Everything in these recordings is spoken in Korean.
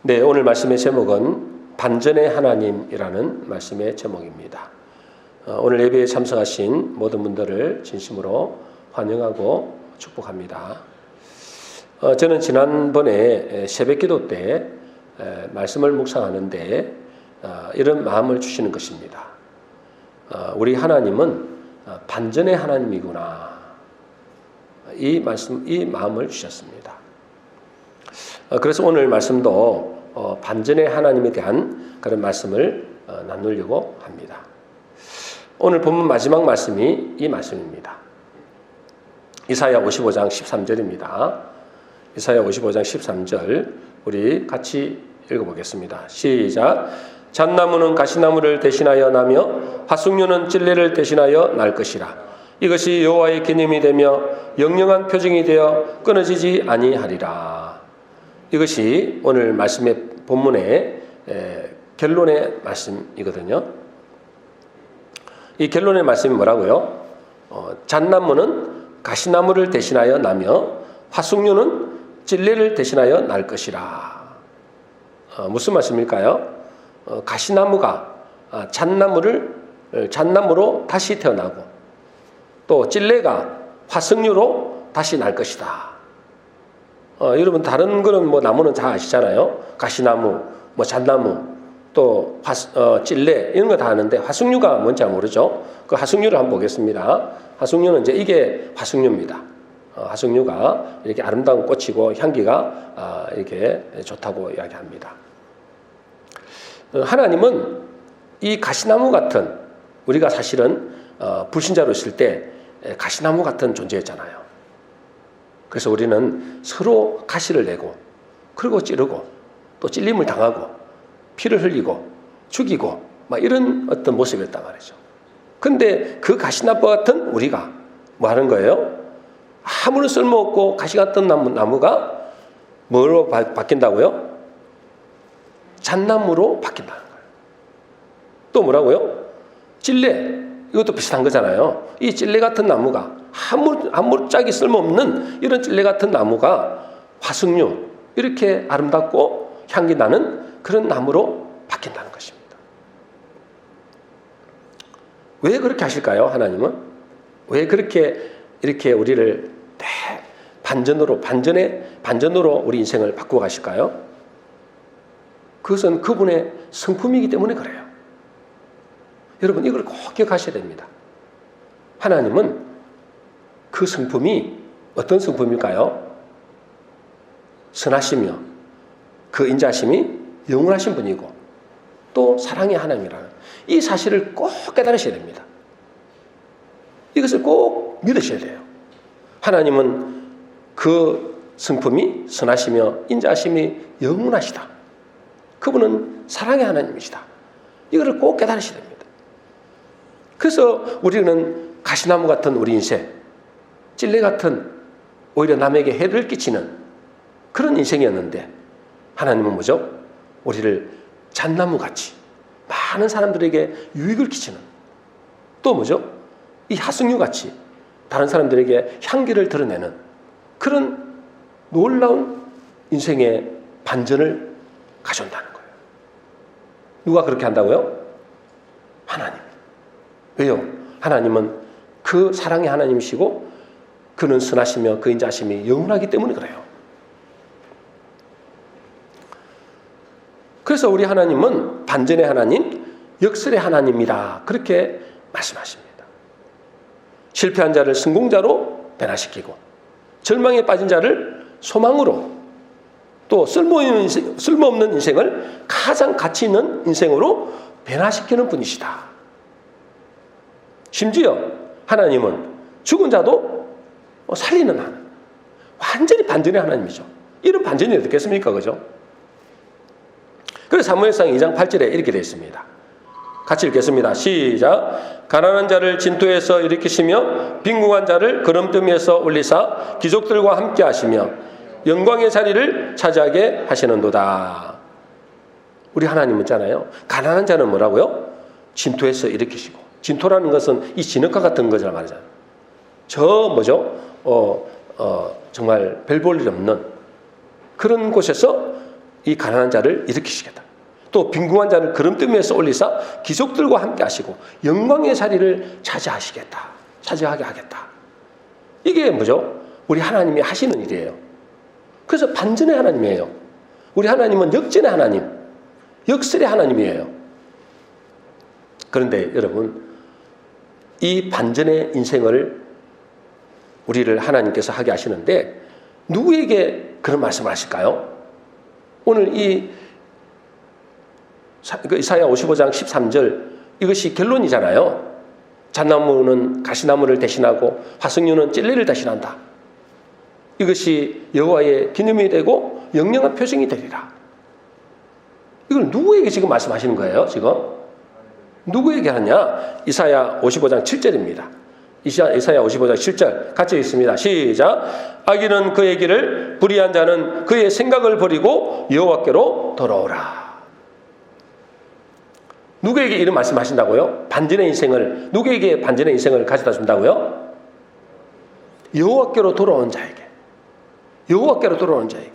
네, 오늘 말씀의 제목은 반전의 하나님이라는 말씀의 제목입니다. 오늘 예배에 참석하신 모든 분들을 진심으로 환영하고 축복합니다. 저는 지난번에 새벽기도 때 말씀을 묵상하는데 이런 마음을 주시는 것입니다. 우리 하나님은 반전의 하나님이구나. 이 마음을 주셨습니다. 그래서 오늘 말씀도 반전의 하나님에 대한 그런 말씀을 나누려고 합니다. 오늘 본문 마지막 말씀이 이 말씀입니다. 이사야 55장 13절입니다. 이사야 55장 13절 우리 같이 읽어보겠습니다. 시작. 잣나무는 가시나무를 대신하여 나며 화숙류는 찔레를 대신하여 날 것이라. 이것이 여호와의 기념이 되며 영영한 표징이 되어 끊어지지 아니하리라. 이것이 오늘 말씀의 본문의 결론의 말씀이거든요. 이 결론의 말씀이 뭐라고요? 잣나무는 가시나무를 대신하여 나며 화숙류는 찔레를 대신하여 날 것이라. 무슨 말씀일까요? 가시나무가 잣나무로 다시 태어나고 또 찔레가 화석류로 다시 날 것이다. 여러분 다른 거는 나무는 다 아시잖아요. 가시나무, 잣나무, 또 찔레 이런 거 다 아는데 화석류가 뭔지 모르죠. 그 화석류를 한번 보겠습니다. 화석류는 이게 화석류입니다. 화석류가 이렇게 아름다운 꽃이고 향기가 이렇게 좋다고 이야기합니다. 하나님은 이 가시나무 같은 우리가 사실은 불신자로 있을 때 가시나무 같은 존재였잖아요. 그래서 우리는 서로 가시를 내고 그리고 찌르고 또 찔림을 당하고 피를 흘리고 죽이고 이런 어떤 모습이었단 말이죠. 근데 그 가시나무 같은 우리가 뭐 하는 거예요? 아무런 쓸모없고 가시 같은 나무가 뭐로 바뀐다고요? 잣나무로 바뀐다는 거예요. 또 뭐라고요? 찔레. 이것도 비슷한 거잖아요. 이 찔레 같은 나무가 아무짝이 쓸모없는 이런 찔레 같은 나무가 화석류 이렇게 아름답고 향기 나는 그런 나무로 바뀐다는 것입니다. 왜 그렇게 하실까요? 하나님은 왜 그렇게 이렇게 우리를 반전으로 우리 인생을 바꾸어 가실까요? 그것은 그분의 성품이기 때문에 그래요. 여러분 이걸 꼭 기억하셔야 됩니다. 하나님은 그 성품이 어떤 성품일까요? 선하시며 그 인자심이 영원하신 분이고 또 사랑의 하나님이라는 이 사실을 꼭 깨달으셔야 됩니다. 이것을 꼭 믿으셔야 돼요. 하나님은 그 성품이 선하시며 인자심이 영원하시다. 그분은 사랑의 하나님이시다. 이거를 꼭 깨달으셔야 됩니다. 그래서 우리는 가시나무 같은 우리 인생, 찔레 같은 오히려 남에게 해를 끼치는 그런 인생이었는데 하나님은 뭐죠? 우리를 잣나무같이 많은 사람들에게 유익을 끼치는 또 뭐죠? 이 하승류같이 다른 사람들에게 향기를 드러내는 그런 놀라운 인생의 반전을 가져온다는 거예요. 누가 그렇게 한다고요? 하나님. 왜요? 하나님은 그 사랑의 하나님이시고 그는 선하시며 그 인자심이 영원하기 때문에 그래요. 그래서 우리 하나님은 반전의 하나님, 역설의 하나님이다. 그렇게 말씀하십니다. 실패한 자를 성공자로 변화시키고 절망에 빠진 자를 소망으로 또 쓸모없는 인생을 가장 가치 있는 인생으로 변화시키는 분이시다. 심지어 하나님은 죽은 자도 살리는 하나님. 완전히 반전의 하나님이죠. 이런 반전이 어떻겠습니까? 그죠? 그래서 사무엘상 2장 8절에 이렇게 되어 있습니다. 같이 읽겠습니다. 시작. 가난한 자를 진토에서 일으키시며 빈궁한 자를 거름더미에서 올리사 귀족들과 함께 하시며 영광의 자리를 차지하게 하시는도다. 우리 하나님 있잖아요. 가난한 자는 뭐라고요? 진토에서 일으키시고 진토라는 것은 이 진흙과 같은 거잖아 말이잖아요. 정말 별 볼 일 없는 그런 곳에서 이 가난한 자를 일으키시겠다. 또 빈궁한 자를 그름뜨면서 올리사 기속들과 함께 하시고 영광의 자리를 차지하게 하겠다. 이게 뭐죠? 우리 하나님이 하시는 일이에요. 그래서 반전의 하나님이에요. 우리 하나님은 역전의 하나님, 역설의 하나님이에요. 그런데 여러분, 이 반전의 인생을 우리를 하나님께서 하게 하시는데 누구에게 그런 말씀을 하실까요? 오늘 이 이사야 55장 13절 이것이 결론이잖아요. 잣나무는 가시나무를 대신하고 화석류는 찔레를 대신한다. 이것이 여호와의 기념이 되고 영영한 표징이 되리라. 이걸 누구에게 지금 말씀하시는 거예요? 지금 누구에게 하냐? 이사야 55장 7절입니다. 이사야 55장 7절 같이 읽습니다. 시작. 악인은 그의 길을, 불의한 자는 그의 생각을 버리고 여호와께로 돌아오라. 누구에게 이런 말씀하신다고요? 반전의 인생을, 누구에게 반전의 인생을 가져다 준다고요? 여호와께로 돌아온 자에게. 여호와께로 돌아온 자에게.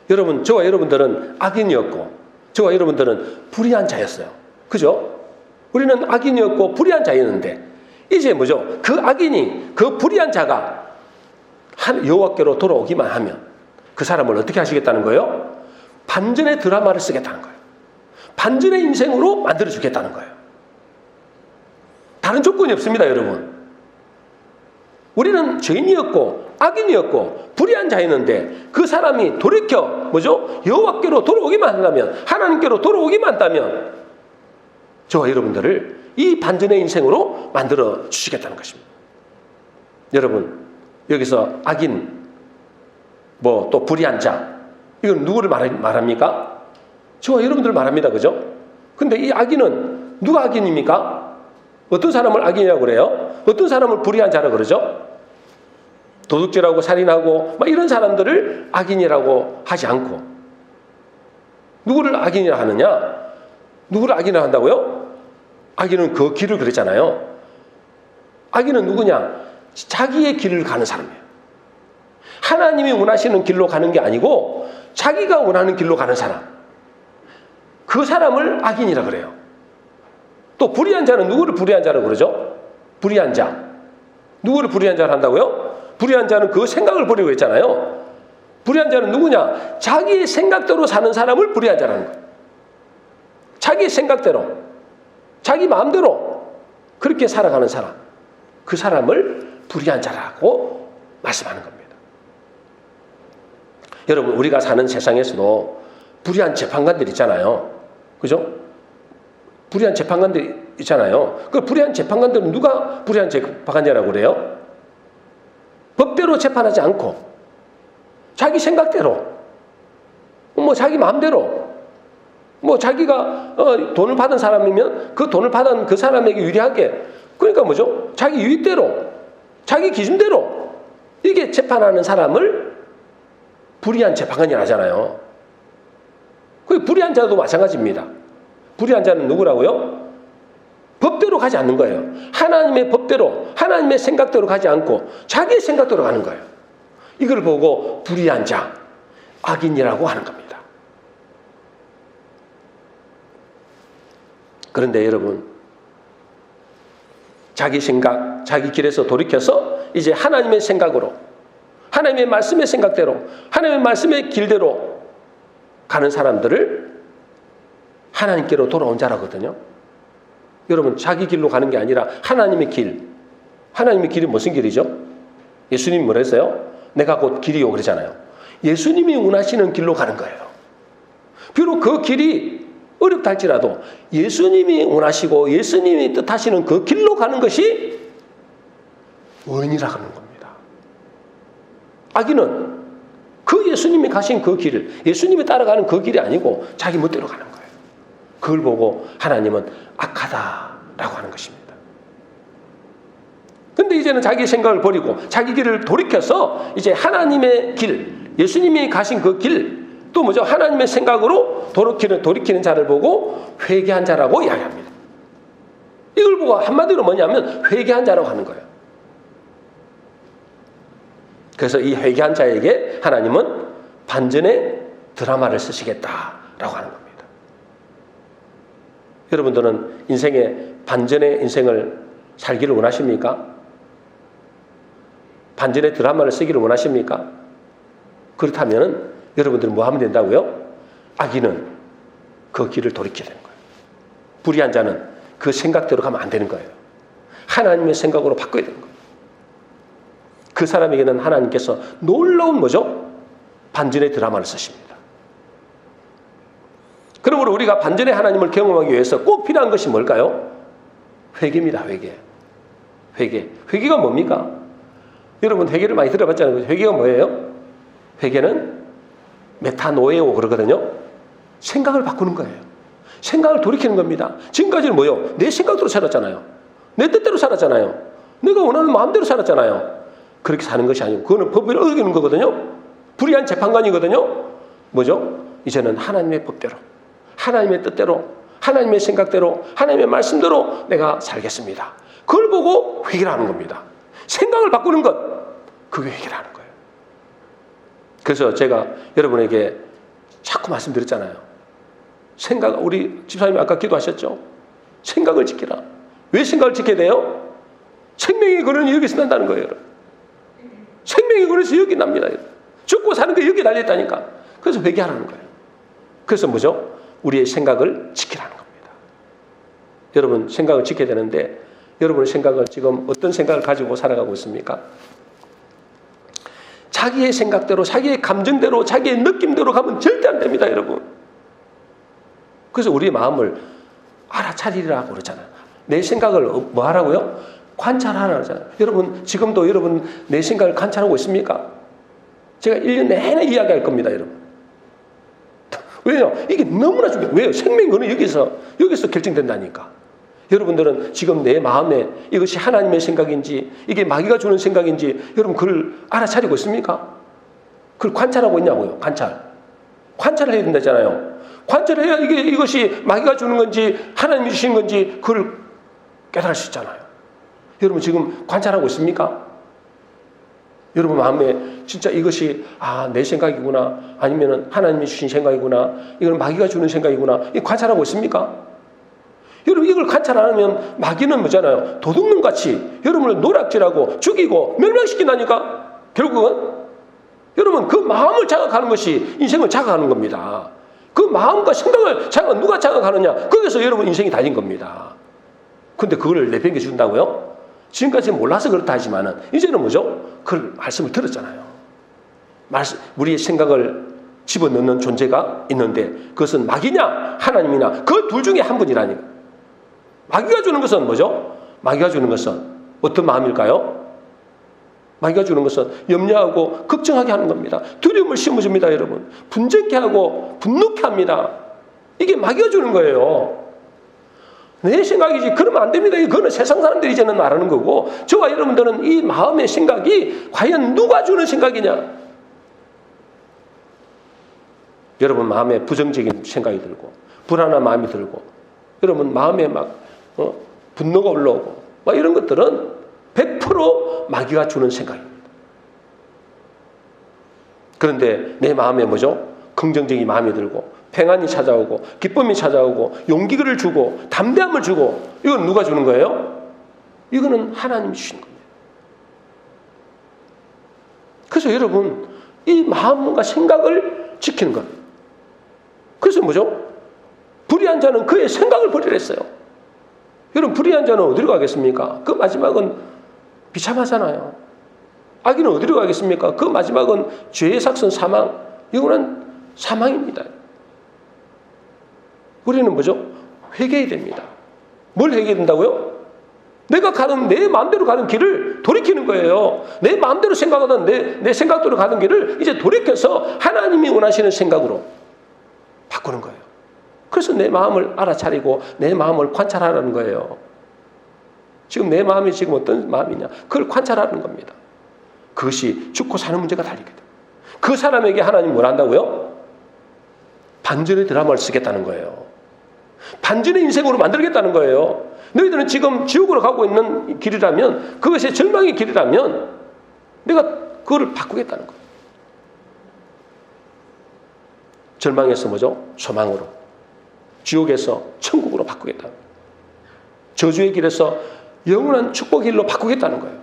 여러분, 저와 여러분들은 악인이었고 저와 여러분들은 불의한 자였어요. 그죠? 우리는 악인이었고 불의한 자였는데 이제 뭐죠? 그 악인이, 그 불의한 자가 여호와께로 돌아오기만 하면 그 사람을 어떻게 하시겠다는 거예요? 반전의 드라마를 쓰겠다는 거예요. 반전의 인생으로 만들어 주겠다는 거예요. 다른 조건이 없습니다, 여러분. 우리는 죄인이었고 악인이었고 불의한 자였는데 그 사람이 돌이켜 뭐죠? 여호와께로 돌아오기만 한다면, 하나님께로 돌아오기만 한다면 저와 여러분들을 이 반전의 인생으로 만들어 주시겠다는 것입니다. 여러분, 여기서 악인, 또 불의한 자, 이건 누구를 말합니까? 저와 여러분들 말합니다. 그죠? 근데 이 악인은 누가 악인입니까? 어떤 사람을 악인이라고 그래요? 어떤 사람을 불의한 자라고 그러죠? 도둑질하고 살인하고 이런 사람들을 악인이라고 하지 않고 누구를 악인이라 하느냐? 누구를 악인이라 한다고요? 악인은 그 길을 그랬잖아요. 악인은 누구냐? 자기의 길을 가는 사람이에요. 하나님이 원하시는 길로 가는 게 아니고 자기가 원하는 길로 가는 사람. 그 사람을 악인이라 그래요. 또 불의한 자는 누구를 불의한 자라고 그러죠? 불의한 자. 누구를 불의한 자를 한다고요? 불의한 자는 그 생각을 버리고 했잖아요. 불의한 자는 누구냐? 자기의 생각대로 사는 사람을 불의한 자라는 거예요. 자기의 생각대로, 자기 마음대로 그렇게 살아가는 사람, 그 사람을 불의한 자라고 말씀하는 겁니다. 여러분, 우리가 사는 세상에서도 불의한 재판관들 있잖아요. 그죠? 불의한 재판관들 있잖아요. 그 불의한 재판관들은 누가 불의한 재판관이라고 그래요? 법대로 재판하지 않고 자기 생각대로, 자기 마음대로, 자기가 돈을 받은 사람이면 그 돈을 받은 그 사람에게 유리하게, 그러니까 뭐죠? 자기 유익대로, 자기 기준대로 이게 재판하는 사람을 불의한 재판관이라 하잖아요. 그 불의한 자도 마찬가지입니다. 불의한 자는 누구라고요? 법대로 가지 않는 거예요. 하나님의 법대로, 하나님의 생각대로 가지 않고 자기의 생각대로 가는 거예요. 이걸 보고 불의한 자, 악인이라고 하는 겁니다. 그런데 여러분, 자기 생각, 자기 길에서 돌이켜서 이제 하나님의 생각으로, 하나님의 말씀의 생각대로, 하나님의 말씀의 길대로 가는 사람들을 하나님께로 돌아온 자라거든요. 여러분, 자기 길로 가는 게 아니라 하나님의 길. 하나님의 길이 무슨 길이죠? 예수님이 뭐라 했어요? 내가 곧 길이요 그러잖아요. 예수님이 원하시는 길로 가는 거예요. 비록 그 길이 어렵다 할지라도 예수님이 원하시고 예수님이 뜻하시는 그 길로 가는 것이 의인이라 하는 겁니다. 악인은 그 예수님이 가신 그 길을, 예수님이 따라가는 그 길이 아니고 자기 멋대로 가는 거예요. 그걸 보고 하나님은 악하다라고 하는 것입니다. 근데 이제는 자기 생각을 버리고 자기 길을 돌이켜서 이제 하나님의 길, 예수님이 가신 그 길, 또 뭐죠? 하나님의 생각으로 돌이키는 자를 보고 회개한 자라고 이야기합니다. 이걸 보고 한마디로 뭐냐면 회개한 자라고 하는 거예요. 그래서 이 회개한 자에게 하나님은 반전의 드라마를 쓰시겠다라고 하는 겁니다. 여러분들은 인생의 반전의 인생을 살기를 원하십니까? 반전의 드라마를 쓰기를 원하십니까? 그렇다면 여러분들은 뭐 하면 된다고요? 악인은 그 길을 돌이켜야 되는 거예요. 불의한 자는 그 생각대로 가면 안 되는 거예요. 하나님의 생각으로 바꿔야 되는 거예요. 그 사람에게는 하나님께서 놀라운 뭐죠? 반전의 드라마를 쓰십니다. 그러므로 우리가 반전의 하나님을 경험하기 위해서 꼭 필요한 것이 뭘까요? 회개입니다. 회개가 뭡니까? 여러분 회개를 많이 들어봤잖아요. 회개가 뭐예요? 회개는 메타노에오 그러거든요. 생각을 바꾸는 거예요. 생각을 돌이키는 겁니다. 지금까지는 뭐예요? 내 생각대로 살았잖아요. 내 뜻대로 살았잖아요. 내가 원하는 마음대로 살았잖아요. 그렇게 사는 것이 아니고 그거는 법을 어기는 거거든요. 불의한 재판관이거든요. 뭐죠? 이제는 하나님의 법대로, 하나님의 뜻대로, 하나님의 생각대로, 하나님의 말씀대로 내가 살겠습니다. 그걸 보고 회개를 하는 겁니다. 생각을 바꾸는 것, 그게 회개라는 거예요. 그래서 제가 여러분에게 자꾸 말씀드렸잖아요. 우리 집사님이 아까 기도하셨죠? 생각을 지키라. 왜 생각을 지켜야 돼요? 생명의 근원이 여기서 난다는 거예요. 생명의 근원에서 여기 납니다. 죽고 사는 게 여기 달려있다니까. 그래서 회개하라는 거예요. 그래서 뭐죠? 우리의 생각을 지키라는 겁니다. 여러분 생각을 지켜야 되는데 여러분의 생각을 지금 어떤 생각을 가지고 살아가고 있습니까? 자기의 생각대로, 자기의 감정대로, 자기의 느낌대로 가면 절대 안 됩니다, 여러분. 그래서 우리의 마음을 알아차리라고 그러잖아요. 내 생각을 뭐 하라고요? 관찰하라고 그러잖아요. 여러분, 지금도 여러분 내 생각을 관찰하고 있습니까? 제가 1년 내내 이야기할 겁니다, 여러분. 왜요? 이게 너무나 중요해요. 왜요? 생명은 여기서 결정된다니까. 여러분들은 지금 내 마음에 이것이 하나님의 생각인지 이게 마귀가 주는 생각인지 여러분 그걸 알아차리고 있습니까? 그걸 관찰하고 있냐고요. 관찰을 해야 된다잖아요. 관찰을 해야 이것이 마귀가 주는 건지 하나님이 주신 건지 그걸 깨달을 수 있잖아요. 여러분 지금 관찰하고 있습니까? 여러분 마음에 진짜 이것이 내 생각이구나 아니면 하나님이 주신 생각이구나 이건 마귀가 주는 생각이구나 이 관찰하고 있습니까? 여러분 이걸 관찰 안 하면 마귀는 뭐잖아요. 도둑놈같이 여러분을 노략질하고 죽이고 멸망시킨다니까. 결국은 여러분 그 마음을 자극하는 것이 인생을 자극하는 겁니다. 그 마음과 생각을 누가 자극하느냐 거기서 여러분 인생이 달린 겁니다. 근데 그걸 내팽개 준다고요? 지금까지는 몰라서 그렇다 하지만은 이제는 뭐죠? 그 말씀을 들었잖아요. 우리의 생각을 집어넣는 존재가 있는데 그것은 마귀냐 하나님이냐 그 둘 중에 한 분이라니까. 마귀가 주는 것은 뭐죠? 마귀가 주는 것은 어떤 마음일까요? 마귀가 주는 것은 염려하고 걱정하게 하는 겁니다. 두려움을 심어줍니다, 여러분. 분쟁케 하고 분노케 합니다. 이게 마귀가 주는 거예요. 내 생각이지 그러면 안 됩니다. 그거는 세상 사람들이 이제는 말하는 거고 저와 여러분들은 이 마음의 생각이 과연 누가 주는 생각이냐? 여러분 마음에 부정적인 생각이 들고 불안한 마음이 들고 여러분 마음에 분노가 올라오고 이런 것들은 100% 마귀가 주는 생각입니다. 그런데 내 마음에 뭐죠? 긍정적인 마음이 들고 평안이 찾아오고 기쁨이 찾아오고 용기를 주고 담대함을 주고 이건 누가 주는 거예요? 이거는 하나님이 주시는 겁니다. 그래서 여러분 이 마음과 생각을 지키는 것. 그래서 뭐죠? 불의한 자는 그의 생각을 버리라 했어요. 여러분 불의한 자는 어디로 가겠습니까? 그 마지막은 비참하잖아요. 악인은 어디로 가겠습니까? 그 마지막은 죄의 삭선 사망, 영원한 사망입니다. 우리는 뭐죠? 회개해야 됩니다. 뭘 회개해야 된다고요? 내가 가는 내 마음대로 가는 길을 돌이키는 거예요. 내 마음대로 생각하던 내 생각대로 가는 길을 이제 돌이켜서 하나님이 원하시는 생각으로 바꾸는 거예요. 그래서 내 마음을 알아차리고 내 마음을 관찰하라는 거예요. 지금 내 마음이 지금 어떤 마음이냐? 그걸 관찰하는 겁니다. 그것이 죽고 사는 문제가 달리거든. 그 사람에게 하나님 뭘 한다고요? 반전의 드라마를 쓰겠다는 거예요. 반전의 인생으로 만들겠다는 거예요. 너희들은 지금 지옥으로 가고 있는 길이라면 그것이 절망의 길이라면 내가 그거를 바꾸겠다는 거예요. 절망에서 뭐죠? 소망으로, 지옥에서 천국으로 바꾸겠다. 저주의 길에서 영원한 축복의 길로 바꾸겠다는 거예요.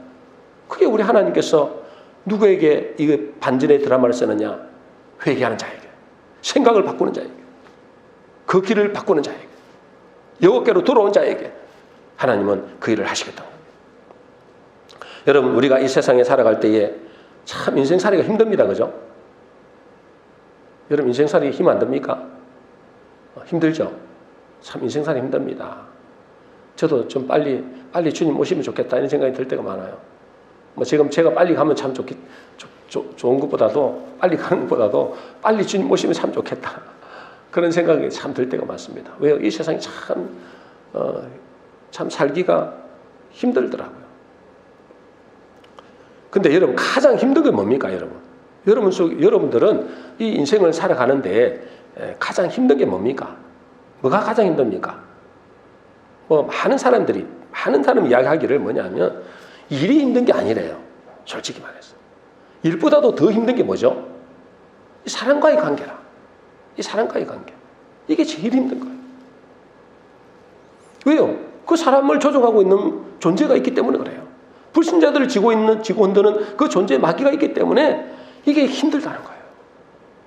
그게 우리 하나님께서 누구에게 이 반전의 드라마를 쓰느냐? 회개하는 자에게, 생각을 바꾸는 자에게, 그 길을 바꾸는 자에게, 여호와께로 돌아온 자에게 하나님은 그 일을 하시겠다고. 여러분, 우리가 이 세상에 살아갈 때에 참 인생살이가 힘듭니다. 그죠? 여러분, 인생살이 힘 안 듭니까? 힘들죠? 참 인생살이 힘듭니다. 저도 좀 빨리 주님 오시면 좋겠다 이런 생각이 들 때가 많아요. 뭐 지금 제가 빨리 가면 참 좋은 것보다도, 빨리 가는 것보다도 빨리 주님 오시면 참 좋겠다, 그런 생각이 참 들 때가 많습니다. 왜요? 이 세상이 참 살기가 힘들더라고요. 근데 여러분, 가장 힘든 게 뭡니까? 여러분들은 이 인생을 살아가는데 가장 힘든 게 뭡니까? 뭐가 가장 힘듭니까? 많은 사람 이야기하기를 뭐냐면 일이 힘든 게 아니래요. 솔직히 말해서. 일보다도 더 힘든 게 뭐죠? 이 사람과의 관계라. 이 사람과의 관계. 이게 제일 힘든 거예요. 왜요? 그 사람을 조종하고 있는 존재가 있기 때문에 그래요. 불신자들을 지고 흔드는 그 존재의 마귀가 있기 때문에 이게 힘들다는 거예요.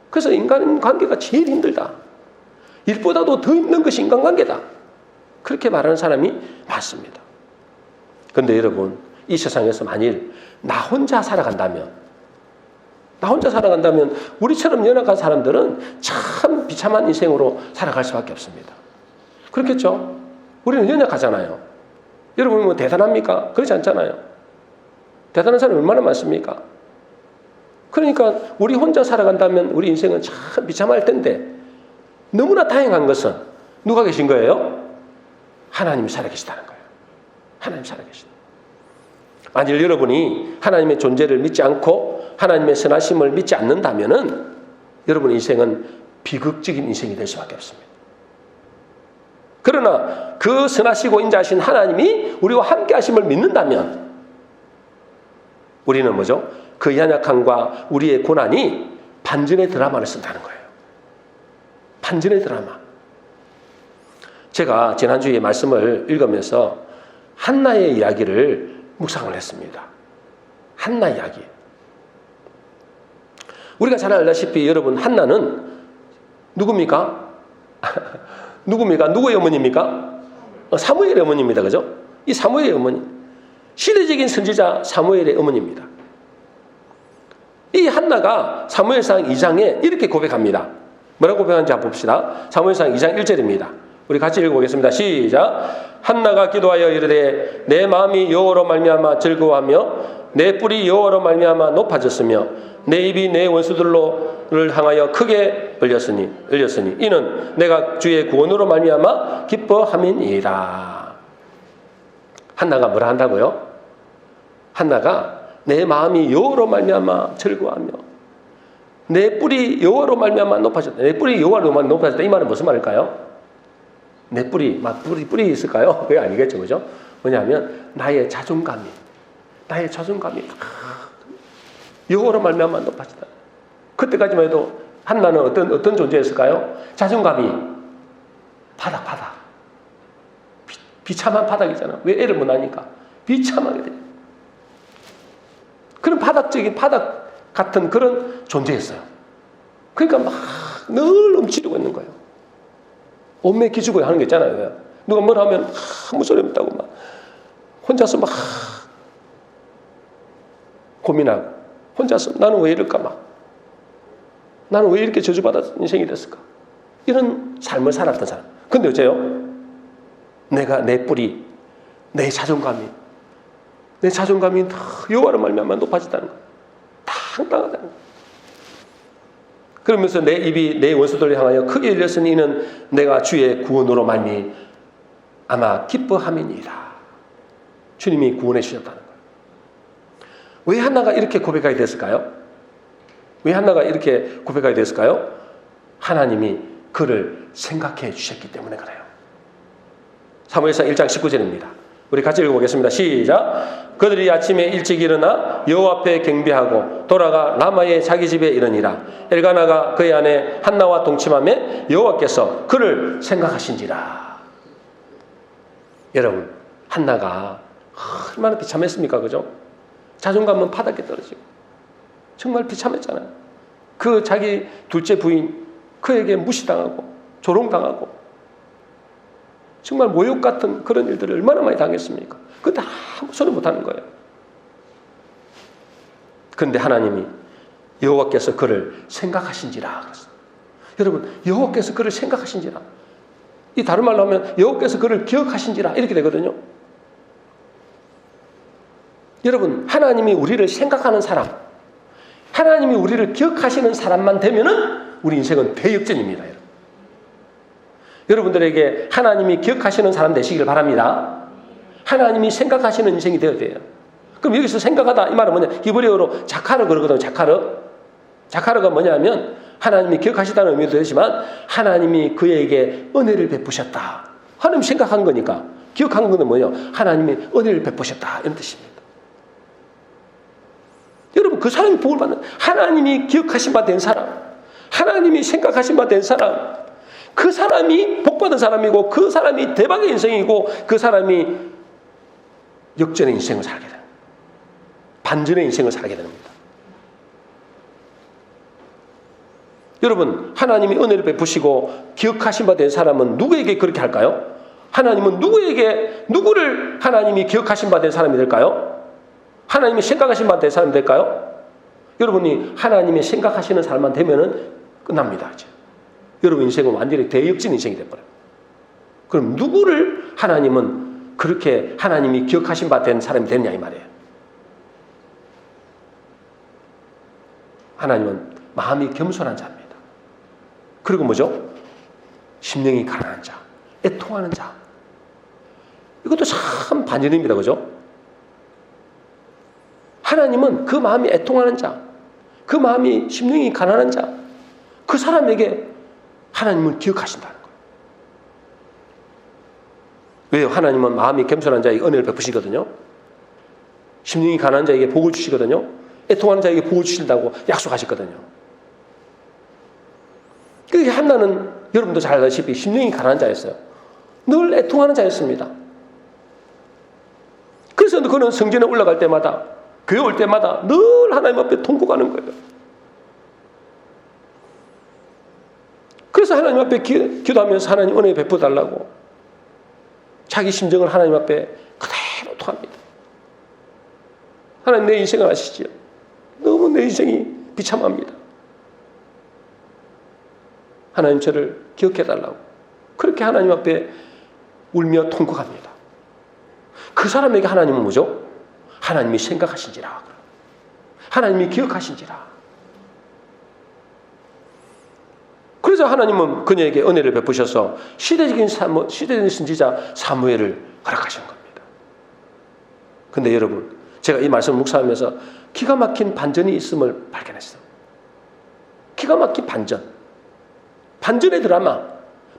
그래서 인간 관계가 제일 힘들다. 일보다도 더 힘든 것이 인간관계다. 그렇게 말하는 사람이 많습니다. 그런데 여러분, 이 세상에서 만일 나 혼자 살아간다면 우리처럼 연약한 사람들은 참 비참한 인생으로 살아갈 수밖에 없습니다. 그렇겠죠? 우리는 연약하잖아요. 여러분, 뭐 대단합니까? 그렇지 않잖아요. 대단한 사람이 얼마나 많습니까? 그러니까 우리 혼자 살아간다면 우리 인생은 참 비참할 텐데, 너무나 다행한 것은 누가 계신 거예요? 하나님이 살아계시다는 거예요. 하나님 살아계시다. 만일 여러분이 하나님의 존재를 믿지 않고 하나님의 선하심을 믿지 않는다면은 여러분 인생은 비극적인 인생이 될 수밖에 없습니다. 그러나 그 선하시고 인자하신 하나님이 우리와 함께 하심을 믿는다면 우리는 뭐죠? 그 연약함과 우리의 고난이 반전의 드라마를 쓴다는 거예요. 반전의 드라마. 제가 지난주에 말씀을 읽으면서 한나의 이야기를 묵상을 했습니다. 한나 이야기. 우리가 잘 알다시피 여러분, 한나는 누굽니까? 누구의 어머니입니까? 사무엘의 어머니입니다. 그죠? 이 사무엘의 어머니. 시대적인 선지자 사무엘의 어머니입니다. 이 한나가 사무엘상 2장에 이렇게 고백합니다. 뭐라고 고백하는지 한번 봅시다. 사무엘상 2장 1절입니다. 우리 같이 읽어보겠습니다. 시작. 한나가 기도하여 이르되 내 마음이 여호와로 말미암아 즐거워하며 내 뿔이 여호와로 말미암아 높아졌으며 내 입이 내 원수들로를 향하여 크게 열렸으니 이는 내가 주의 구원으로 말미암아 기뻐함이니이다. 한나가 뭐라 한다고요? 한나가 내 마음이 여호와로 말미암아 즐거워하며 내 뿔이 여호와로 말미암아 높아졌다. 내 뿔이 여호와로 말미암아 높아졌다. 이 말은 무슨 말일까요? 내 뿔이 뿔이 있을까요? 그게 아니겠죠, 그죠? 뭐냐면 나의 자존감이 여호와로 말미암아 높아졌다. 그때까지만 해도 한나는 어떤 존재였을까요? 자존감이 바닥. 비참한 바닥이잖아. 왜 애를 못 낳으니까 비참하게 돼. 그런 바닥 같은 그런 존재였어요. 그러니까 막 늘 움츠리고 있는 거예요. 온매 기죽어야 하는 게 있잖아요. 누가 뭘 하면 아무 소리 없다고 막 혼자서 막 고민하고 혼자서 나는 왜 이럴까 막 나는 왜 이렇게 저주받아서 인생이 됐을까 이런 삶을 살았던 사람. 근데 어째요? 내가 내 뿔이 내 자존감이 여호와로 말미암아 높아졌다는 거예요. 당당하다는 거예요. 그러면서 내 입이 내 원수들을 향하여 크게 열렸으니 이는 내가 주의 구원으로 말미암아 기뻐함이니이다. 주님이 구원해 주셨다는 거예요. 왜 한나가 이렇게 고백하게 됐을까요? 하나님이 그를 생각해 주셨기 때문에 그래요. 사무엘상 1장 19절입니다. 우리 같이 읽어보겠습니다. 시작. 그들이 아침에 일찍 일어나 여호와 앞에 경배하고 돌아가 라마의 자기 집에 이르니라. 엘가나가 그의 아내 한나와 동침하며 여호와께서 그를 생각하신지라. 여러분, 한나가 얼마나 비참했습니까? 그죠? 자존감은 바닥에 떨어지고 정말 비참했잖아요. 그 자기 둘째 부인 그에게 무시당하고 조롱당하고 정말 모욕 같은 그런 일들을 얼마나 많이 당했습니까? 그런데 아무 소리 못하는 거예요. 그런데 하나님이 여호와께서 그를 생각하신지라 그랬어요. 여러분, 여호와께서 그를 생각하신지라. 이 다른 말로 하면 여호와께서 그를 기억하신지라 이렇게 되거든요. 여러분, 하나님이 우리를 생각하는 사람, 하나님이 우리를 기억하시는 사람만 되면은 우리 인생은 대역전입니다. 여러분들에게 하나님이 기억하시는 사람 되시길 바랍니다. 하나님이 생각하시는 인생이 되어야 돼요. 그럼 여기서 생각하다 이 말은 뭐냐? 히브리어로 자카르 그러거든요. 자카르가 뭐냐면 하나님이 기억하시다는 의미도 되지만 하나님이 그에게 은혜를 베푸셨다. 하나님 생각한 거니까 기억한 거는 뭐냐? 하나님이 은혜를 베푸셨다 이런 뜻입니다. 여러분, 그 사람이 복을 받는, 하나님이 기억하신 바 된 사람, 하나님이 생각하신 바 된 사람, 그 사람이 복받은 사람이고 그 사람이 대박의 인생이고 그 사람이 역전의 인생을 살게 됩니다. 반전의 인생을 살게 됩니다. 여러분, 하나님이 은혜를 베푸시고 기억하신 바 된 사람은 누구에게 그렇게 할까요? 하나님은 누구를 하나님이 기억하신 바 된 사람이 될까요? 하나님이 생각하신 바 된 사람이 될까요? 여러분이 하나님이 생각하시는 사람만 되면은 끝납니다. 이제. 여러분 인생은 완전히 대역전 인생이 돼버려요. 그럼 누구를 하나님은 그렇게 하나님이 기억하신 바 된 사람이 되느냐 이 말이에요. 하나님은 마음이 겸손한 자입니다. 그리고 뭐죠? 심령이 가난한 자, 애통하는 자. 이것도 참 반전입니다. 그죠? 하나님은 그 마음이 애통하는 자, 그 마음이 심령이 가난한 자, 그 사람에게 하나님을 기억하신다는 거예요. 왜요? 하나님은 마음이 겸손한 자에게 은혜를 베푸시거든요. 심령이 가난한 자에게 복을 주시거든요. 애통하는 자에게 복을 주신다고 약속하셨거든요. 그 한나는 여러분도 잘 아시다시피 심령이 가난한 자였어요. 늘 애통하는 자였습니다. 그래서 그는 성전에 올라갈 때마다 교회 올 때마다 늘 하나님 앞에 통곡하는 거예요. 그래서 하나님 앞에 기도하면서 하나님 은혜 베풀어달라고 자기 심정을 하나님 앞에 그대로 토합니다. 하나님 내 인생을 아시지요? 너무 내 인생이 비참합니다. 하나님 저를 기억해달라고 그렇게 하나님 앞에 울며 통곡합니다. 그 사람에게 하나님은 뭐죠? 하나님이 생각하신지라. 하나님이 기억하신지라. 그래서 하나님은 그녀에게 은혜를 베푸셔서 시대적인 선지자 사무엘을 허락하신 겁니다. 그런데 여러분, 제가 이 말씀을 묵상하면서 기가 막힌 반전이 있음을 발견했어요. 기가 막힌 반전의 드라마,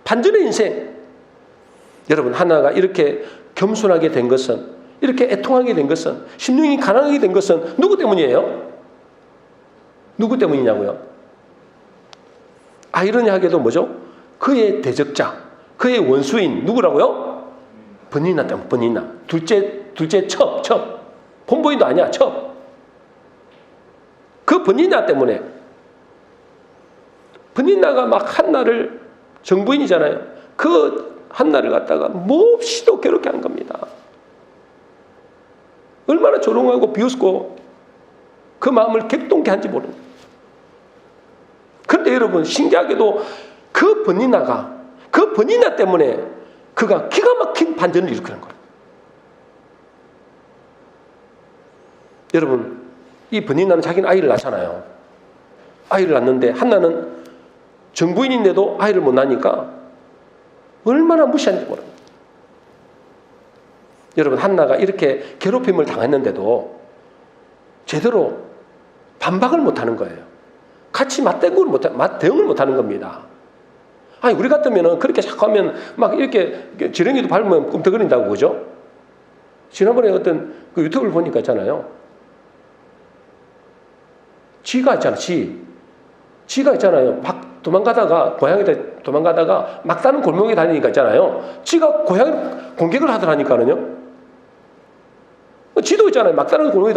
반전의 인생. 여러분, 하나가 이렇게 겸손하게 된 것은, 이렇게 애통하게 된 것은, 심령이 가난하게 된 것은 누구 때문이에요? 누구 때문이냐고요? 아이러니하게도 뭐죠? 그의 대적자, 그의 원수인 누구라고요? 버니나 때문에. 버니나. 둘째 첩. 본보이도 아니야. 첩. 그 버니나 때문에. 버니나가 막 한나를, 정부인이잖아요. 그 한나를 갖다가 몹시도 괴롭게 한 겁니다. 얼마나 조롱하고 비웃고 그 마음을 객동케 한지 모릅니다. 그런데 여러분, 신기하게도 그 버니나 때문에 그가 기가 막힌 반전을 일으키는 거예요. 여러분, 이 버니나는 자기는 아이를 낳잖아요. 아이를 낳는데 한나는 정부인인데도 아이를 못 낳으니까 얼마나 무시한지 모릅니다. 여러분, 한나가 이렇게 괴롭힘을 당했는데도 제대로 반박을 못하는 거예요. 같이 맞대응을 못하는 겁니다. 아니, 우리 같으면 그렇게 자꾸 하면 막 이렇게 지렁이도 밟으면 꿈틀거린다고, 그죠? 지난번에 어떤 그 유튜브를 보니까 있잖아요. 쥐가 있잖아, 쥐가 있잖아요. 막 도망가다가, 고양이들 도망가다가 막 다른 골목에 다니니까 있잖아요. 쥐가 고양이 공격을 하더라니까요. 쥐도 있잖아요. 막 다른 골목에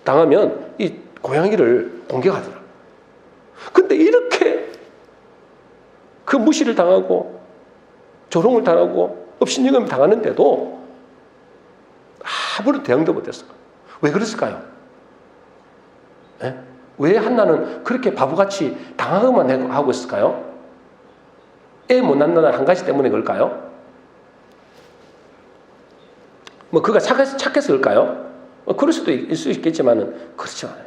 당하면 이 고양이를 공격하더라. 근데 이렇게 그 무시를 당하고 조롱을 당하고 업신여김을 당하는데도 아무런 대응도 못했어요. 왜 그랬을까요? 네? 왜 한나는 그렇게 바보같이 당하고만 하고 있을까요? 애 못 낳는 한 가지 때문에 그럴까요? 뭐 그가 착해서 그럴까요? 그럴 수도 있을 수 있겠지만은 그렇지 않아요.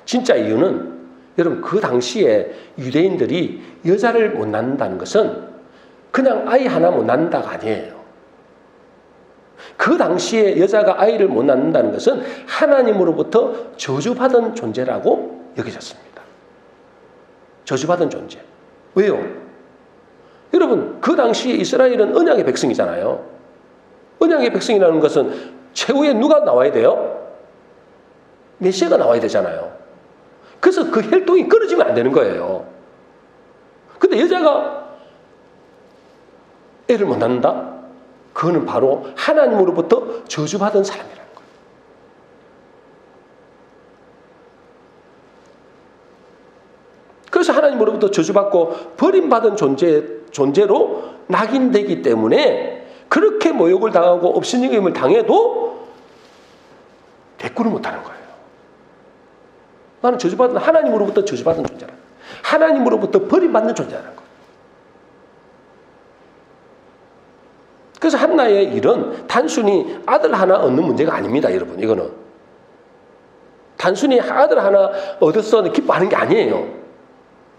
진짜 이유는 여러분 그 당시에 유대인들이 여자를 못 낳는다는 것은 그냥 아이 하나 못 낳는다가 아니에요. 그 당시에 여자가 아이를 못 낳는다는 것은 하나님으로부터 저주받은 존재라고 여겨졌습니다. 저주받은 존재. 왜요? 여러분 그 당시에 이스라엘은 언약의 백성이잖아요. 언약의 백성이라는 것은 최후에 누가 나와야 돼요? 메시아가 나와야 되잖아요. 그래서 그 혈통이 끊어지면 안 되는 거예요. 근데 여자가 애를 못 낳는다? 그거는 바로 하나님으로부터 저주받은 사람이라는 거예요. 그래서 하나님으로부터 저주받고 버림받은 존재로 낙인되기 때문에 그렇게 모욕을 당하고 업신여김을 당해도 대꾸를 못하는 거예요. 나는 저주받은 하나님으로부터 저주받은 존재라. 하나님으로부터 버림받는 존재라는 거예요. 그래서 한나의 일은 단순히 아들 하나 얻는 문제가 아닙니다, 여러분. 이거는 단순히 아들 하나 얻었어 기뻐하는 게 아니에요.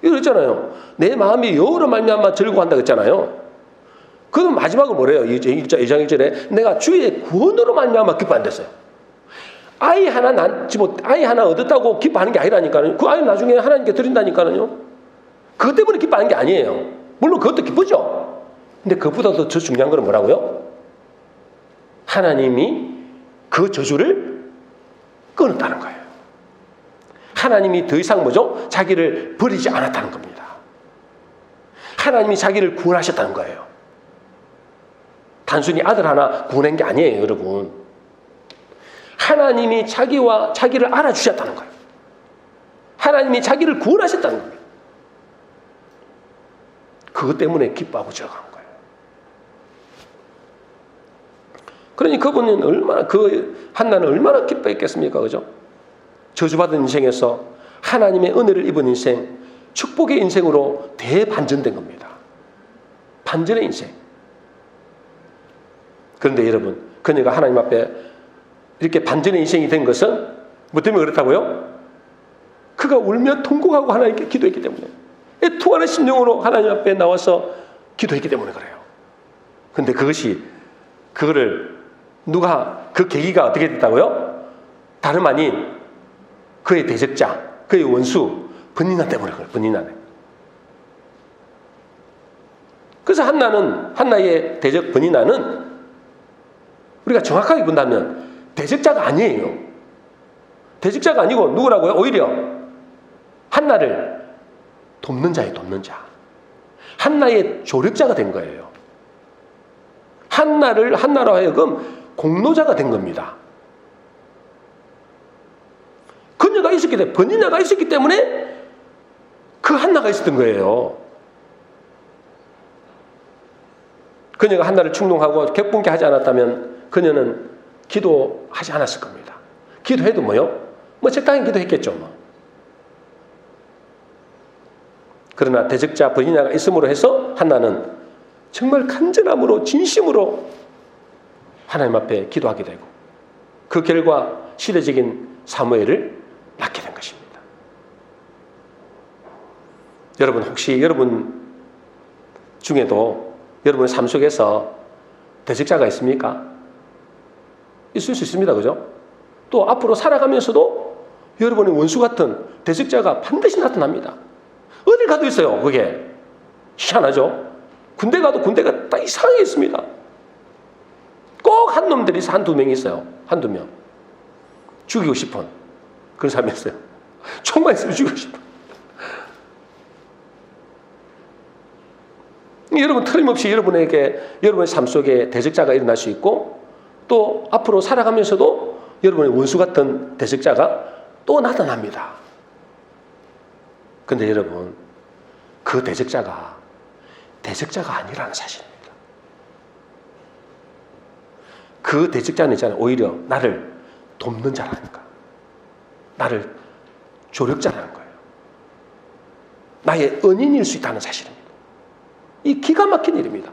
이거 있잖아요. 내 마음이 여호로 말미암아 즐거워한다 그랬잖아요. 그럼 마지막으로 뭐래요? 2장 1절에 내가 주의 구원으로 말미암아 기뻐한댔어요. 아이 하나 얻었다고 기뻐하는 게 아니라니까요. 그 아이 나중에 하나님께 드린다니까요. 그것 때문에 기뻐하는 게 아니에요. 물론 그것도 기쁘죠. 근데 그것보다도 더 중요한 건 뭐라고요? 하나님이 그 저주를 끊었다는 거예요. 하나님이 더 이상 뭐죠? 자기를 버리지 않았다는 겁니다. 하나님이 자기를 구원하셨다는 거예요. 단순히 아들 하나 구원한 게 아니에요, 여러분. 하나님이 자기를 알아주셨다는 거예요. 하나님이 자기를 구원하셨다는 거예요. 그것 때문에 기뻐하고 들어간 거예요. 그러니 한나는 얼마나 기뻐했겠습니까? 그죠? 저주받은 인생에서 하나님의 은혜를 입은 인생, 축복의 인생으로 대반전된 겁니다. 반전의 인생. 그런데 여러분, 그녀가 하나님 앞에 이렇게 반전의 인생이 된 것은 뭐 때문에 그렇다고요? 그가 울며 통곡하고 하나님께 기도했기 때문에, 애통하는 심령으로 하나님 앞에 나와서 기도했기 때문에 그래요. 그런데 그 계기가 어떻게 됐다고요? 다름 아닌 그의 대적자, 그의 원수 브니나 때문에 그래요. 브니나네. 그래서 한나의 대적 브니나는 우리가 정확하게 본다면 대적자가 아니에요. 대적자가 아니고 누구라고요? 오히려 한나를 돕는 자예요. 돕는 자. 한나의 조력자가 된 거예요. 한나로 하여금 공로자가 된 겁니다. 버니나가 있었기 때문에 그 한나가 있었던 거예요. 그녀가 한나를 충동하고 격분케 하지 않았다면 그녀는 기도하지 않았을 겁니다. 기도해도 적당히 기도했겠죠. 그러나 대적자 버니나가 있음으로 해서 한나는 정말 간절함으로 진심으로 하나님 앞에 기도하게 되고 그 결과 시대적인 사무엘을 낳게 된 것입니다. 여러분 혹시 여러분 중에도 여러분의 삶 속에서 대적자가 있습니까? 있을 수 있습니다. 그죠? 또 앞으로 살아가면서도 여러분의 원수 같은 대적자가 반드시 나타납니다. 어딜 가도 있어요. 그게 희한하죠? 군대 가도 군대가 다 이상하게 있습니다. 꼭 한 놈들이 있어. 한두 명 있어요. 한두 명. 죽이고 싶은 그런 사람이 있어요. 총만 있으면 죽이고 싶어. 여러분 틀림없이 여러분의 삶 속에 대적자가 일어날 수 있고 또 앞으로 살아가면서도 여러분의 원수 같은 대적자가 또 나타납니다. 그런데 여러분 그 대적자가 아니라는 사실입니다. 그 대적자는 있잖아요. 오히려 나를 돕는 자라니까. 나를 조력자라는 거예요. 나의 은인일 수 있다는 사실입니다. 이 기가 막힌 일입니다.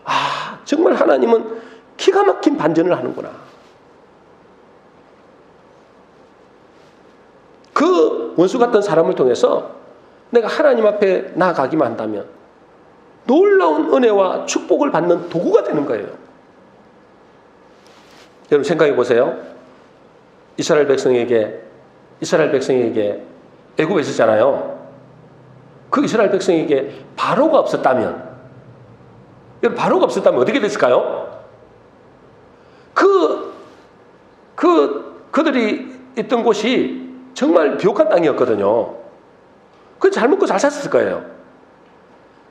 아, 정말 하나님은 기가 막힌 반전을 하는구나. 그 원수 같던 사람을 통해서 내가 하나님 앞에 나아가기만 한다면 놀라운 은혜와 축복을 받는 도구가 되는 거예요. 여러분 생각해 보세요. 이스라엘 백성에게 애굽에 있었잖아요. 그 이스라엘 백성에게 바로가 없었다면, 여러분 바로가 없었다면 어떻게 됐을까요? 그들이 있던 곳이 정말 비옥한 땅이었거든요. 그 잘 먹고 잘 샀을 거예요.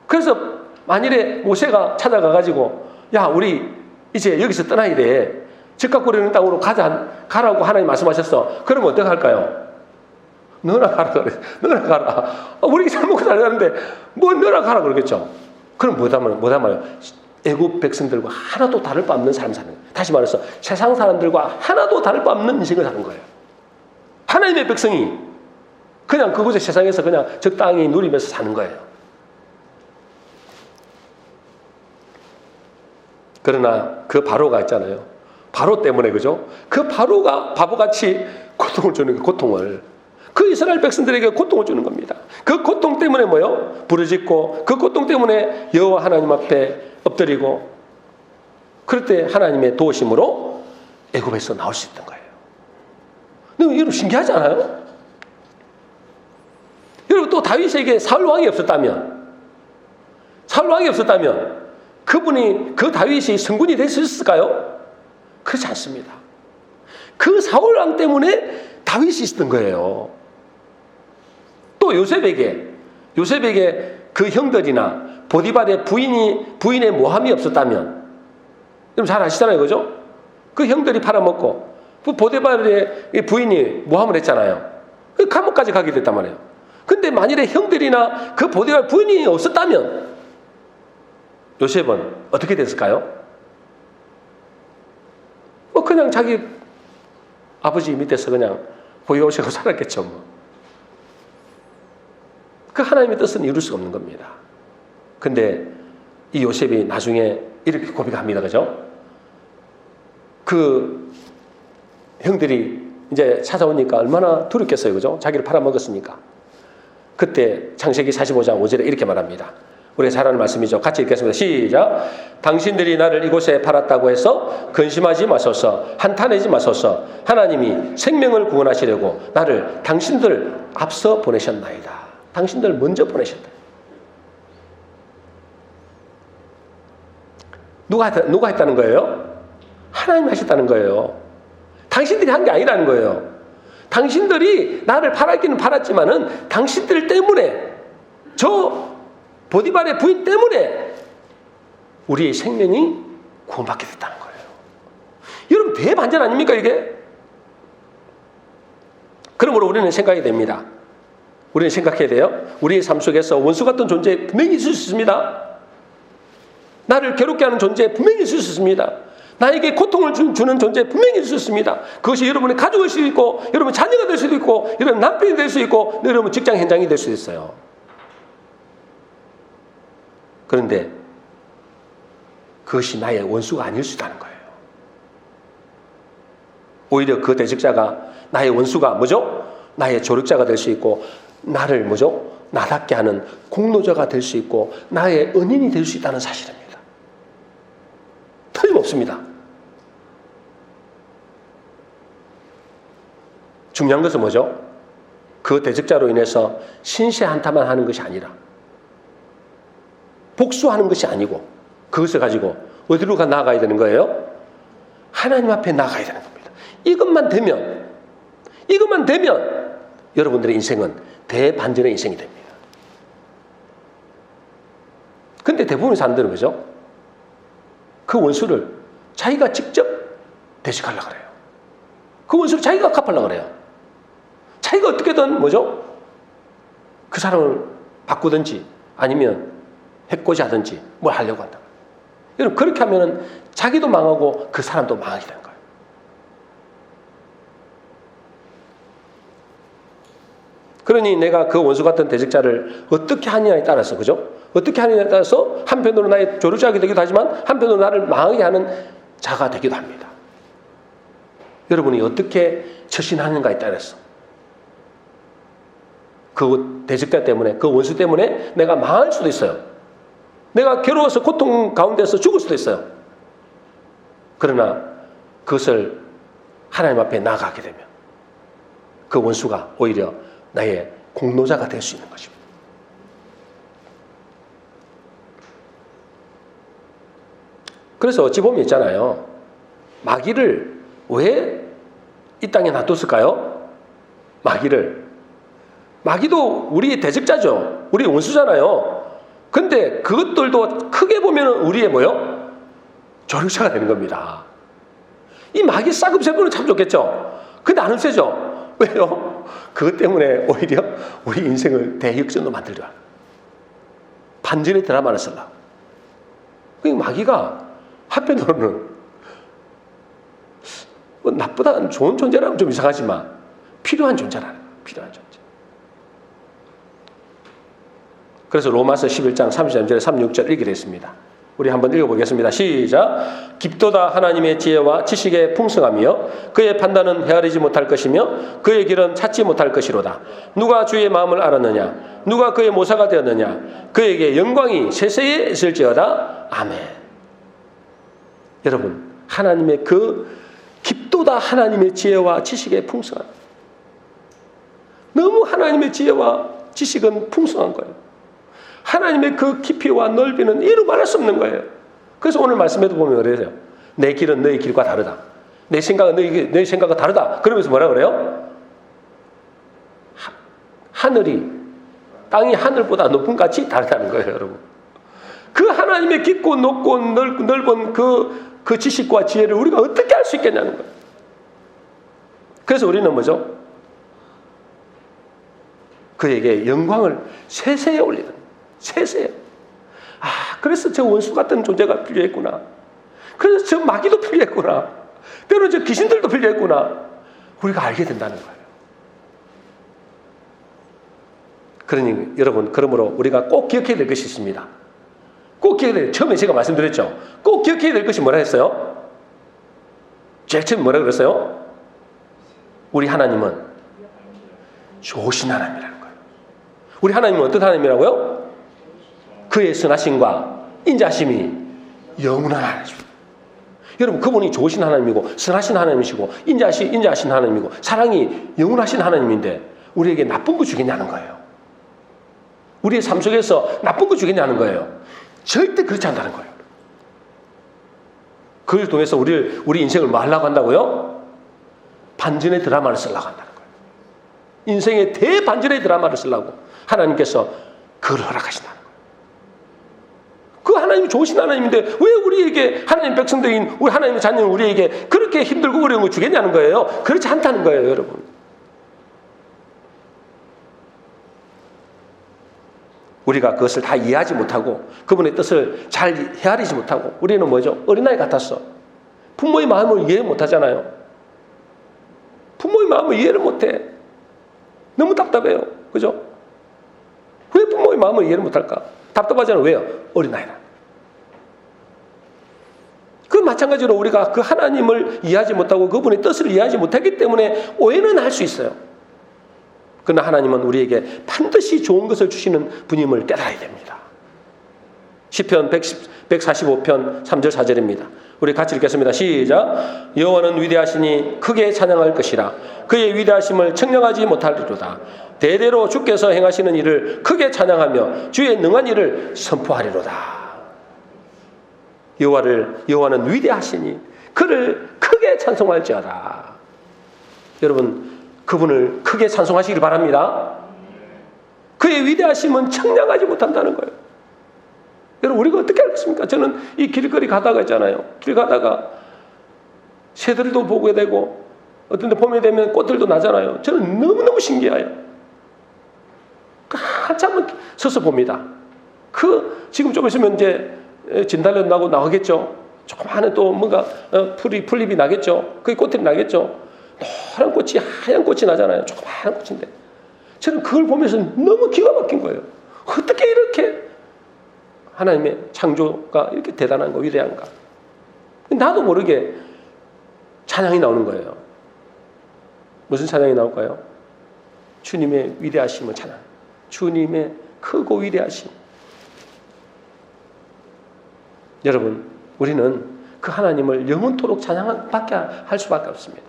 그래서 만일에 모세가 찾아가가지고 야 우리 이제 여기서 떠나야 돼. 즉각 거리는 땅으로 가라고 하나님 말씀하셨어. 그러면 어떻게 할까요? 너나 가라 그래. 너나 가라. 우리 잘 먹고 잘 사는데 뭐 너나 가라 그러겠죠. 그럼 뭐다 말이에요? 애굽 백성들과 하나도 다를 바 없는 삶 사는 거예요. 다시 말해서 세상 사람들과 하나도 다를 바 없는 인생을 사는 거예요. 하나님의 백성이 그냥 그곳의 세상에서 그냥 적당히 누리면서 사는 거예요. 그러나 그 바로가 있잖아요. 바로 때문에 그죠? 그 바로가 바보같이 고통을 주는 그 고통을 그 이스라엘 백성들에게 고통을 주는 겁니다. 그 고통 때문에 뭐요? 부르짖고 그 고통 때문에 여호와 하나님 앞에 엎드리고 그럴 때 하나님의 도우심으로 애굽에서 나올 수 있던 거예요. 근데 여러분 신기하지 않아요? 여러분 또 다윗에게 사울 왕이 없었다면 그분이 그 다윗이 성군이 될 수 있을까요? 그렇지 않습니다. 그 사울 왕 때문에 다윗이 있었던 거예요. 또 요셉에게 그 형들이나 보디발의 부인의 모함이 없었다면, 여러분 잘 아시잖아요, 그죠? 그 형들이 팔아먹고 그 보디발의 부인이 모함을 했잖아요. 그 감옥까지 가게 됐단 말이에요. 근데 만일에 형들이나 그 보디발 부인이 없었다면 요셉은 어떻게 됐을까요? 뭐 그냥 자기 아버지 밑에서 그냥 보유하시고 살았겠죠. 뭐. 그 하나님의 뜻은 이룰 수가 없는 겁니다. 근데 이 요셉이 나중에 이렇게 고백합니다. 그죠? 그 형들이 이제 찾아오니까 얼마나 두렵겠어요. 그죠? 자기를 팔아먹었으니까. 그때 창세기 45장 5절에 이렇게 말합니다. 우리가 잘 아는 말씀이죠. 같이 읽겠습니다. 시작. 당신들이 나를 이곳에 팔았다고 해서 근심하지 마소서. 한탄하지 마소서. 하나님이 생명을 구원하시려고 나를 당신들 앞서 보내셨나이다. 당신들 먼저 보내셨다. 누가 했다는 거예요? 하나님이 하셨다는 거예요. 당신들이 한 게 아니라는 거예요. 당신들이 나를 팔았기는 팔았지만은 당신들 때문에 저 보디발의 부인 때문에 우리의 생명이 구원받게 됐다는 거예요. 여러분 대반전 아닙니까 이게? 그러므로 우리는 생각이 됩니다. 우리는 생각해야 돼요. 우리의 삶 속에서 원수 같은 존재 분명히 있을 수 있습니다. 나를 괴롭게 하는 존재 분명히 있을 수 있습니다. 나에게 고통을 주는 존재 분명히 있을 수 있습니다. 그것이 여러분의 가족일 수도 있고 여러분 자녀가 될 수도 있고 여러분 남편이 될 수 있고 여러분 직장 현장이 될 수도 있어요. 그런데 그것이 나의 원수가 아닐 수 있다는 거예요. 오히려 그 대적자가 나의 원수가 뭐죠? 나의 조력자가 될 수 있고 나를 뭐죠? 나답게 하는 공로자가 될 수 있고 나의 은인이 될 수 있다는 사실입니다. 틀림없습니다. 중요한 것은 뭐죠? 그 대적자로 인해서 신세한탄만 하는 것이 아니라 복수하는 것이 아니고 그것을 가지고 어디로 나아가야 되는 거예요? 하나님 앞에 나가야 되는 겁니다. 이것만 되면 여러분들의 인생은 대반전의 인생이 됩니다. 근데 대부분의 사람들은 그죠? 그 원수를 자기가 직접 대식하려고 그래요. 그 원수를 자기가 갚으려고 그래요. 자기가 어떻게든 뭐죠? 그 사람을 바꾸든지 아니면 해코지하든지 뭘 하려고 한다. 여러분 그렇게 하면은 자기도 망하고 그 사람도 망하게 되는 거예요. 그러니 내가 그 원수 같은 대적자를 어떻게 하느냐에 따라서, 그죠? 어떻게 하느냐에 따라서 한편으로 나의 조력자가 되기도 하지만 한편으로 나를 망하게 하는 자가 되기도 합니다. 여러분이 어떻게 처신하는가에 따라서 그 대적자 때문에, 그 원수 때문에 내가 망할 수도 있어요. 내가 괴로워서 고통 가운데서 죽을 수도 있어요. 그러나 그것을 하나님 앞에 나가게 되면 그 원수가 오히려 나의 공로자가 될 수 있는 것입니다. 그래서 어찌 보면 있잖아요. 마귀를 왜 이 땅에 놔뒀을까요? 마귀도 우리의 대적자죠. 우리의 원수잖아요. 근데 그것들도 크게 보면 우리의 뭐요? 조력자가 되는 겁니다. 이 마귀 싹금 세보는 참 좋겠죠. 근데 안 없애죠. 왜요? 그것 때문에 오히려 우리 인생을 대역전으로 만들려. 반전의 드라마를 쓰려고. 마귀가 한편으로는 나쁘다, 좋은 존재라면 좀 이상하지만 필요한 존재라는 거예요. 필요한 존재. 그래서 로마서 11장 33절에 36절 읽게 됐습니다. 우리 한번 읽어보겠습니다. 시작. 깊도다 하나님의 지혜와 지식의 풍성하며 그의 판단은 헤아리지 못할 것이며 그의 길은 찾지 못할 것이로다. 누가 주의 마음을 알았느냐? 누가 그의 모사가 되었느냐? 그에게 영광이 세세에 있을지어다. 아멘. 여러분, 하나님의 그 깊도다 하나님의 지혜와 지식의 풍성함. 너무 하나님의 지혜와 지식은 풍성한 거예요. 하나님의 그 깊이와 넓이는 이루 말할 수 없는 거예요. 그래서 오늘 말씀에도 보면 그래요. 내 길은 너의 길과 다르다. 내 생각은 너의 생각과 다르다. 그러면서 뭐라 그래요? 하늘이 땅이 하늘보다 높은 같이 다르다는 거예요, 여러분. 그 하나님의 깊고 높고 넓은 그 지식과 지혜를 우리가 어떻게 알 수 있겠냐는 거예요. 그래서 우리는 뭐죠? 그에게 영광을 세세에 올리는, 세세에. 그래서 저 원수 같은 존재가 필요했구나. 그래서 저 마귀도 필요했구나. 때로 저 귀신들도 필요했구나. 우리가 알게 된다는 거예요. 그러니 여러분, 그러므로 우리가 꼭 기억해야 될 것이 있습니다. 꼭 기억해야 될, 처음에 제가 말씀드렸죠. 꼭 기억해야 될 것이 뭐라 했어요? 제일 처음에 뭐라 그랬어요? 우리 하나님은 좋으신 하나님이라는 거예요. 우리 하나님은 어떤 하나님이라고요? 그의 선하심과 인자심이 영원한 하나님입니다. 여러분, 그분이 좋으신 하나님이고 선하신 하나님이시고 인자하신 하나님이고 사랑이 영원하신 하나님인데 우리에게 나쁜 거 주겠냐는 거예요. 우리의 삶 속에서 나쁜 거 주겠냐는 거예요. 절대 그렇지 않다는 거예요. 그걸 통해서 우리 인생을 뭐 하려고 한다고요? 반전의 드라마를 쓰려고 한다는 거예요. 인생의 대반전의 드라마를 쓰려고 하나님께서 그걸 허락하신다는 거예요. 그 하나님이 좋으신 하나님인데 왜 우리에게, 하나님 백성들인 우리 하나님의 자녀는 우리에게 그렇게 힘들고 어려운 거 주겠냐는 거예요. 그렇지 않다는 거예요, 여러분. 우리가 그것을 다 이해하지 못하고 그분의 뜻을 잘 헤아리지 못하고 우리는 뭐죠? 어린아이 같았어. 부모의 마음을 이해 못하잖아요. 부모의 마음을 이해를 못해. 너무 답답해요. 그죠? 왜 부모의 마음을 이해를 못할까? 답답하잖아요. 왜요? 어린아이라. 그 마찬가지로 우리가 그 하나님을 이해하지 못하고 그분의 뜻을 이해하지 못하기 때문에 오해는 할 수 있어요. 그러나 하나님은 우리에게 반드시 좋은 것을 주시는 분임을 깨달아야 됩니다. 시편 145편 3절 4절입니다. 우리 같이 읽겠습니다. 시작. 여호와는 위대하시니 크게 찬양할 것이라. 그의 위대하심을 청량하지 못하리로다. 대대로 주께서 행하시는 일을 크게 찬양하며 주의 능한 일을 선포하리로다. 여호와는 위대하시니 그를 크게 찬송할지어다. 여러분, 그분을 크게 찬송하시길 바랍니다. 그의 위대하심은 청량하지 못한다는 거예요. 여러분, 우리가 어떻게 알겠습니까? 저는 이 길거리 가다가 있잖아요. 길 가다가 새들도 보게 되고 어떤 데 봄이 되면 꽃들도 나잖아요. 저는 너무너무 신기해요. 한참 서서 봅니다. 지금 좀 있으면 이제 진달래 나고 나오겠죠. 조그마한 또 뭔가 풀잎이 나겠죠. 그 꽃들이 나겠죠. 노란 꽃이 하얀 꽃이 나잖아요. 조그마한 꽃인데 저는 그걸 보면서 너무 기가 막힌 거예요. 어떻게 이렇게 하나님의 창조가 이렇게 대단한가, 위대한가. 나도 모르게 찬양이 나오는 거예요. 무슨 찬양이 나올까요? 주님의 위대하심을 찬양. 주님의 크고 위대하심. 여러분, 우리는 그 하나님을 영원토록 찬양밖에 할 수밖에 없습니다.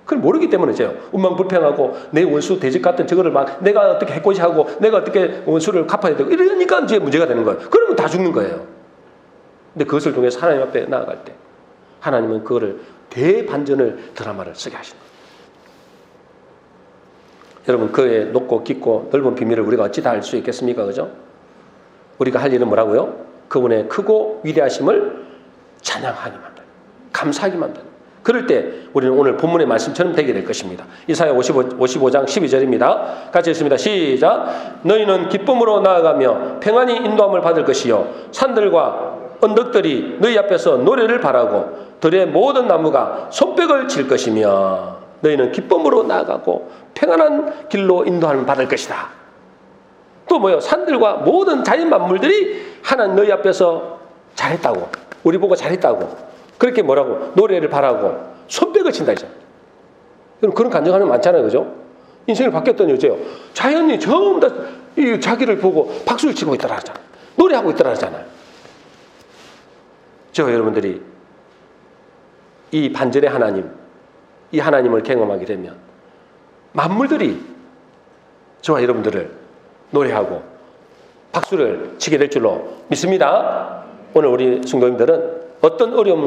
그걸 모르기 때문이죠. 운망불평하고 내 원수 대적 같은 저거를 막 내가 어떻게 해코지하고 내가 어떻게 원수를 갚아야 되고 이러니까 이제 문제가 되는 거예요. 그러면 다 죽는 거예요. 근데 그것을 통해서 하나님 앞에 나아갈 때 하나님은 그거를 대반전을 드라마를 쓰게 하신다. 여러분, 그의 높고 깊고 넓은 비밀을 우리가 어찌 다 알 수 있겠습니까? 그죠? 우리가 할 일은 뭐라고요? 그분의 크고 위대하심을 찬양하기만 합니다. 감사하기만 합니다. 그럴 때 우리는 오늘 본문의 말씀처럼 되게 될 것입니다. 이사야 55장 12절입니다. 같이 읽습니다. 시작. 너희는 기쁨으로 나아가며 평안히 인도함을 받을 것이요 산들과 언덕들이 너희 앞에서 노래를 바라고 들의 모든 나무가 손뼉을 칠 것이며 너희는 기쁨으로 나아가고 평안한 길로 인도함을 받을 것이다. 또 뭐요? 산들과 모든 자연 만물들이 하나님 너희 앞에서 잘했다고, 우리 보고 잘했다고 그렇게 뭐라고? 노래를 바라고 손뼉을 친다 이죠. 여러분, 그런 간증하는 많잖아요. 그죠? 인생을 바뀌었던 여자요. 자연이 전부 다 이 자기를 보고 박수를 치고 있더라 하잖아요. 노래하고 있더라 하잖아요. 저 여러분들이 이 반전의 하나님, 이 하나님을 경험하게 되면 만물들이 저와 여러분들을 노래하고 박수를 치게 될 줄로 믿습니다. 오늘 우리 성도님들은 어떤 어려움과